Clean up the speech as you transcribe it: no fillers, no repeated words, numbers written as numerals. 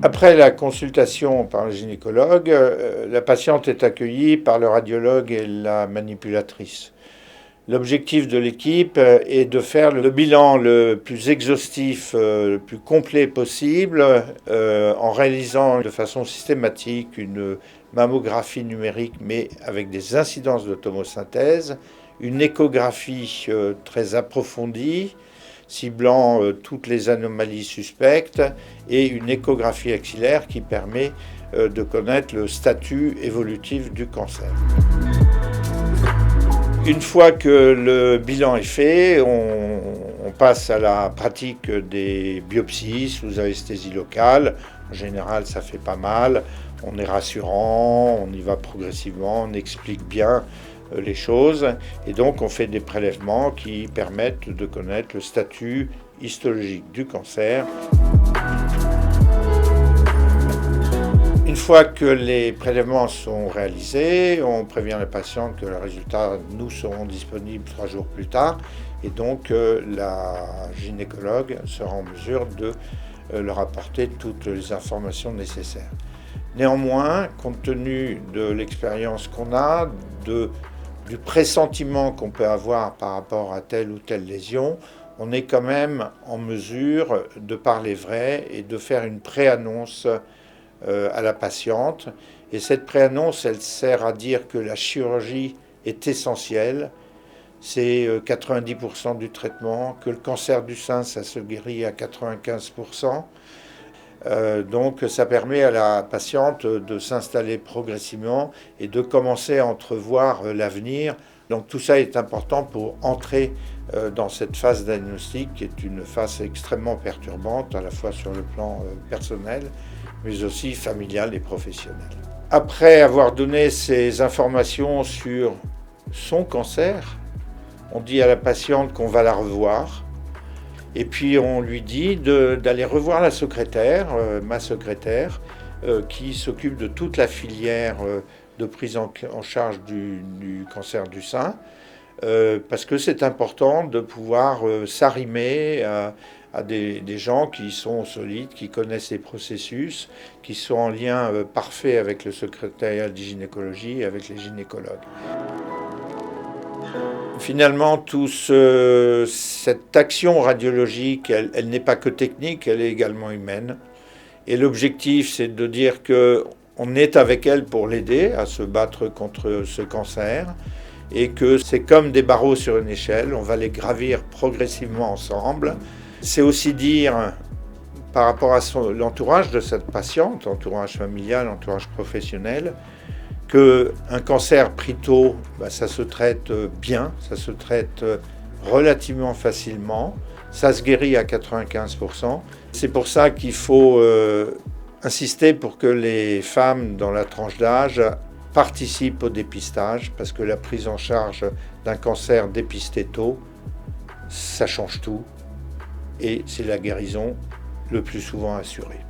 Après la consultation par le gynécologue, la patiente est accueillie par le radiologue et la manipulatrice. L'objectif de l'équipe est de faire le bilan le plus exhaustif, le plus complet possible, en réalisant de façon systématique une mammographie numérique, mais avec des incidences de tomosynthèse, une échographie très approfondie, ciblant toutes les anomalies suspectes, et une échographie axillaire qui permet de connaître le statut évolutif du cancer. Une fois que le bilan est fait, on passe à la pratique des biopsies sous anesthésie locale. En général, ça fait pas mal. On est rassurant, on y va progressivement, on explique bien les choses. Et donc, on fait des prélèvements qui permettent de connaître le statut histologique du cancer. Une fois que les prélèvements sont réalisés, on prévient la patiente que les résultats nous seront disponibles 3 jours plus tard, et donc la gynécologue sera en mesure de leur apporter toutes les informations nécessaires. Néanmoins, compte tenu de l'expérience qu'on a, du pressentiment qu'on peut avoir par rapport à telle ou telle lésion, on est quand même en mesure de parler vrai et de faire une préannonce à la patiente. Et cette préannonce, elle sert à dire que la chirurgie est essentielle. C'est 90% du traitement, que le cancer du sein, ça se guérit à 95%. Donc ça permet à la patiente de s'installer progressivement et de commencer à entrevoir l'avenir. Donc tout ça est important pour entrer dans cette phase diagnostique qui est une phase extrêmement perturbante, à la fois sur le plan personnel, mais aussi familial et professionnel. Après avoir donné ces informations sur son cancer, on dit à la patiente qu'on va la revoir. Et puis on lui dit d'aller revoir la secrétaire, ma secrétaire, qui s'occupe de toute la filière de prise en charge du cancer du sein, parce que c'est important de pouvoir s'arrimer à des gens qui sont solides, qui connaissent les processus, qui sont en lien parfait avec le secrétariat de gynécologie et avec les gynécologues. Finalement, cette action radiologique, elle n'est pas que technique, elle est également humaine. Et l'objectif, c'est de dire qu'on est avec elle pour l'aider à se battre contre ce cancer et que c'est comme des barreaux sur une échelle, on va les gravir progressivement ensemble. C'est aussi dire, par rapport à l'entourage de cette patiente, entourage familial, entourage professionnel, qu'un cancer pris tôt, ça se traite bien, ça se traite relativement facilement, ça se guérit à 95%. C'est pour ça qu'il faut insister pour que les femmes dans la tranche d'âge participent au dépistage, parce que la prise en charge d'un cancer dépisté tôt, ça change tout, et c'est la guérison le plus souvent assurée.